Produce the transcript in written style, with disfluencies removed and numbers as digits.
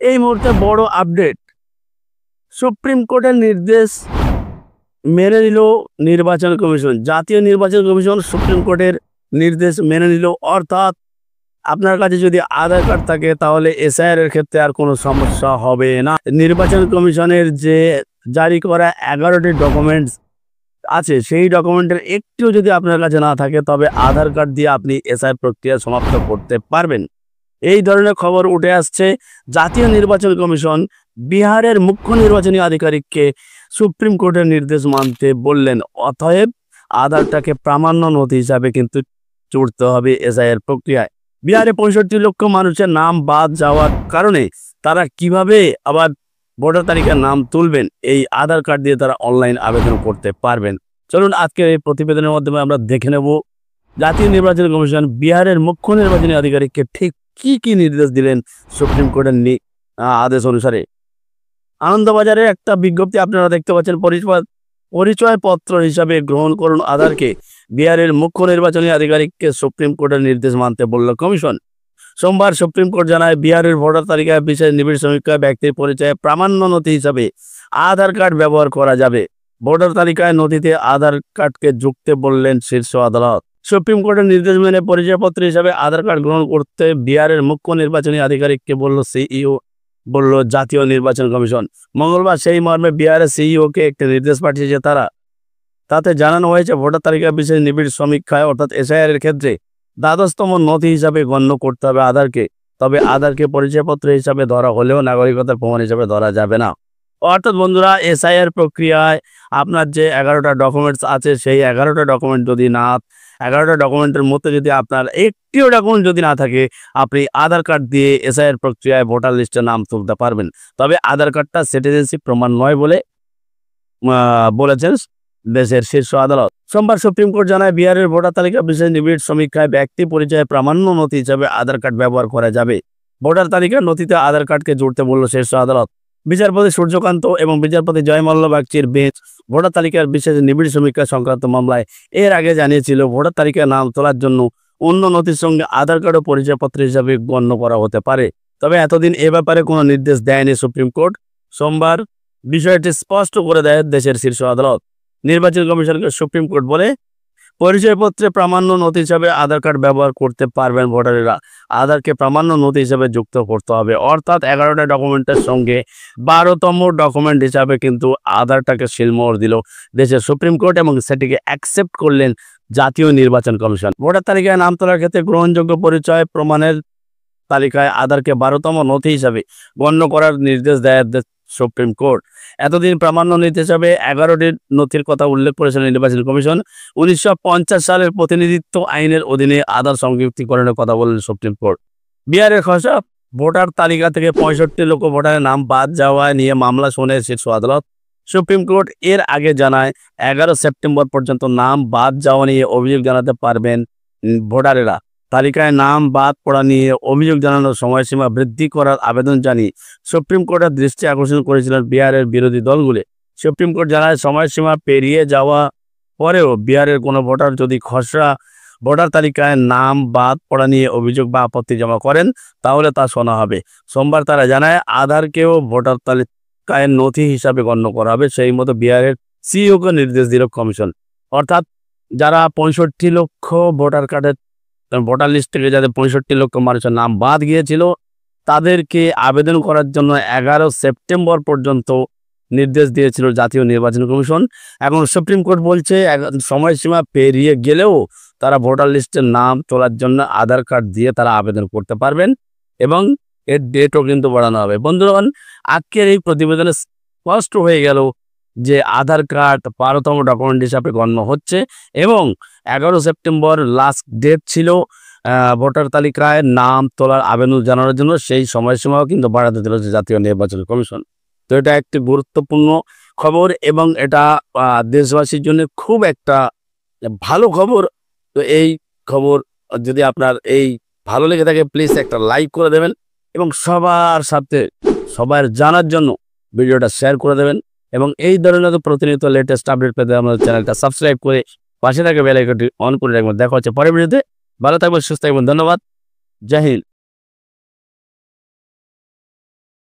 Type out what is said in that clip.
এই মুহূর্তে বড় আপডেট, সুপ্রিম কোর্টের নির্দেশ মেনে নিল নির্বাচন কমিশন। জাতীয় নির্বাচন কমিশন সুপ্রিম কোর্টের নির্দেশ মেনে নিল। অর্থাৎ আপনার কাছে যদি আধার কার্ড থাকে তাহলে এসআইআর এর ক্ষেত্রে আর কোনো সমস্যা হবে না। নির্বাচন কমিশনের যে জারি করা 11টি ডকুমেন্টস আছে, সেই ডকুমেন্টের একটিও যদি আপনার কাছে না থাকে তবে আধার কার্ড দিয়ে আপনি এসআইআর প্রক্রিয়া সমাপ্ত করতে পারবেন। এই ধরনের খবর উঠে আসছে। জাতীয় নির্বাচন কমিশন বিহারের মুখ্য নির্বাচনী আধিকারিককে সুপ্রিম কোর্টের নির্দেশ মানতে বললেন। অতএব আধারটাকে প্রামাণ্য নথি হিসাবে কিন্তু জুড়তে হবে এসআইআর প্রক্রিয়ায়। বিহারে 65 লক্ষ মানুষের নাম বাদ যাওয়ার কারণে তারা কিভাবে আবার ভোটার তালিকার নাম তুলবেন, এই আধার কার্ড দিয়ে তারা অনলাইন আবেদন করতে পারবেন। চলুন আজকের এই প্রতিবেদনের মাধ্যমে আমরা দেখে নেব জাতীয় নির্বাচন কমিশন বিহারের মুখ্য নির্বাচনী আধিকারিককে ঠিক কি নির্দেশ দিলেন সুপ্রিম কোর্টের আদেশ অনুসারে। আনন্দবাজারে একটা বিজ্ঞপ্তি আপনারা দেখতে পাচ্ছেন, পরিচয়পত্র হিসাবে গ্রহণ করুন আধারকে। বিহারের মুখ্য নির্বাচনী আধিকারিককে সুপ্রিম কোর্টের নির্দেশ মানতে বলল কমিশন। সোমবার সুপ্রিম কোর্ট জানায়, বিহারের ভোটার তালিকায় বিশেষ নিবিড় সমীক্ষায় ব্যক্তির পরিচয়ে প্রামাণ্য নথি হিসাবে আধার কার্ড ব্যবহার করা যাবে। ভোটার তালিকায় নথিতে আধার কার্ডকে যুক্ত বললেন শীর্ষ আদালত। সুপ্রিম কোর্টের নির্দেশ মেনে পরিচয়পত্র হিসাবে আধার কার্ড গ্রহণ করতে বিহারের মুখ্য নির্বাচনী আধিকারিককে বলল জাতীয় নির্বাচন কমিশন। মঙ্গলবার সেই মর্মে বিহারের সিইওকে একটি নির্দেশ পাঠিয়েছে তারা। তাতে জানানো হয়েছে, ভোটার তালিকা বিশেষ নিবিড় সমীক্ষায় অর্থাৎ এসআইআর এর ক্ষেত্রে দ্বাদশতম নথি হিসাবে গণ্য করতে হবে আধারকে। তবে আধারকে পরিচয়পত্র হিসাবে ধরা হলেও নাগরিকতার প্রমাণ হিসাবে ধরা যাবে না। অর্থাৎ বন্ধুরা, এসআইআর প্রক্রিয়ায় আপনার যে 11টা ডকুমেন্টস আছে, সেই 11টা ডকুমেন্ট যদি না 11টা ডকুমেন্টের মধ্যে যদি আপনার একটিও ডকুমেন্ট যদি না থাকে, আপনি আধার কার্ড দিয়ে এসআইআর প্রক্রিয়ায় ভোটার লিস্টে নাম তুলতে পারবেন। তবে আধার কার্ডটা সিটিজেনশিপ প্রমাণ নয় বলে বলেছেন দেশের শীর্ষ আদালত। সোমবার সুপ্রিম কোর্ট জানায়, বিহারের ভোটার তালিকা বিশেষ নিবিড় সমীক্ষায় ব্যক্তি পরিচয়ে প্রামাণ্য নথি হিসাবে আধার কার্ড ব্যবহার করা যাবে। ভোটার তালিকার নথিতে আধার কার্ডকে জুড়তে বলল শীর্ষ আদালত। বিচারপতি সূর্যকান্ত এবং বিচারপতি জয়মাল্য বাগচির বেঞ্চ ভোটার তালিকার বিশেষ নিবিড় সমীক্ষা সংক্রান্ত মামলায় এর আগে জানিয়েছিল, ভোটার তালিকায় নাম তোলার জন্য অন্য নথির সঙ্গে আধার কার্ড ও পরিচয়পত্র হিসাবে গণ্য করা হতে পারে। তবে এতদিন এ ব্যাপারে কোনো নির্দেশ দেয়নি সুপ্রিম কোর্ট। সোমবার বিষয়টি স্পষ্ট করে দেয় দেশের শীর্ষ আদালত। নির্বাচন কমিশনকে সুপ্রিম কোর্ট বলে, পরিচয়পত্রে প্রামাণ্য নথি হিসাবে আধার কার্ড ব্যবহার করতে পারবেন ভোটারেরা। আধারকে প্রামাণ্য নথি হিসাবে যুক্ত করতে হবে। অর্থাৎ 11টা ডকুমেন্টের সঙ্গে 12তম ডকুমেন্ট হিসাবে কিন্তু আধারটাকে সিলমোহর দিল দেশের সুপ্রিম কোর্ট এবং সেটিকে অ্যাকসেপ্ট করলেন জাতীয় নির্বাচন কমিশন। ভোটার তালিকায় নাম তোলার ক্ষেত্রে গ্রহণযোগ্য পরিচয় প্রমাণের তালিকায় আধারকে 12তম নথি হিসাবে গণ্য করার নির্দেশ দেয় সুপ্রিম কোর্ট। এতদিন প্রামাণ্য নথি হিসাবে 11টি নথির কথা উল্লেখ করেছিল নির্বাচন কমিশন। 1950 সালের প্রতিনিধিত্ব আইনের অধীনে আধার সংযুক্তিকরণের কথা বললেন সুপ্রিম কোর্ট। বিহারের খসড়া ভোটার তালিকা থেকে 65 লক্ষ ভোটারের নাম বাদ যাওয়া নিয়ে মামলা শোনে শীর্ষ আদালত। সুপ্রিম কোর্ট এর আগে জানায়, 11 সেপ্টেম্বর পর্যন্ত নাম বাদ যাওয়া নিয়ে অভিযোগ জানাতে পারবেন ভোটারেরা। তালিকায় নাম বাদ পড়া নিয়ে অভিযোগ জানানোর সময়সীমা বৃদ্ধি করার আবেদন জানিয়ে সুপ্রিম কোর্টের দৃষ্টি আকর্ষণ করেছিলেন বিহারের বিরোধী দলগুলি। সুপ্রিম কোর্ট জানায়, সময়সীমা পেরিয়ে যাওয়া পরেও বিহারের কোনো ভোটার যদি খসড়া ভোটার তালিকায় নাম বাদ পড়া নিয়ে অভিযোগ বা আপত্তি জমা করেন তাহলে তা শোনা হবে। সোমবার তারা জানায়, আধারকেও ভোটার তালিকায় নথি হিসাবে গণ্য করা হবে। সেই মতো বিহারের সিইওকে নির্দেশ দিল কমিশন। অর্থাৎ যারা 65 লক্ষ ভোটার লিস্ট থেকে যাদের 65 লক্ষ মানুষের নাম বাদ গিয়েছিল, তাদেরকে আবেদন করার জন্য 11 সেপ্টেম্বর পর্যন্ত নির্দেশ দিয়েছিল জাতীয় নির্বাচন কমিশন। এখন সুপ্রিম কোর্ট বলছে, সময়সীমা পেরিয়ে গেলেও তারা ভোটার লিস্টের নাম তোলার জন্য আধার কার্ড দিয়ে তারা আবেদন করতে পারবেন এবং এর ডেটও কিন্তু বাড়ানো হবে। বন্ধুগণ, আজকের এই প্রতিবেদনে স্পষ্ট হয়ে গেল যে আধার কার্ড 12তম ডকুমেন্ট হিসাবে গণ্য হচ্ছে এবং 11 সেপ্টেম্বর লাস্ট ডেট ছিল ভোটার তালিকায় নাম তোলার আবেদন জানানোর জন্য। সেই সময়সীমাও কিন্তু বাড়াতে দিয়েছে জাতীয় নির্বাচন কমিশন। তো এটা একটি গুরুত্বপূর্ণ খবর এবং এটা দেশবাসীর জন্য খুব একটা ভালো খবর। তো এই খবর যদি আপনার এই ভালো লেগে থাকে, প্লিজ একটা লাইক করে দেবেন এবং সবার সাথে সবার জানার জন্য ভিডিওটা শেয়ার করে দেবেন এবং এই ধরনের প্রতিনিয়ত লেটেস্ট আপডেট পেতে আমাদের চ্যানেলটা সাবস্ক্রাইব করে পাশে থাকা বেল আইকনটি অন করে রাখবেন। দেখা হচ্ছে পরের ভিডিওতে। ভালো থাকবেন, সুস্থ থাকবেন। ধন্যবাদ। জয় হিন্দ।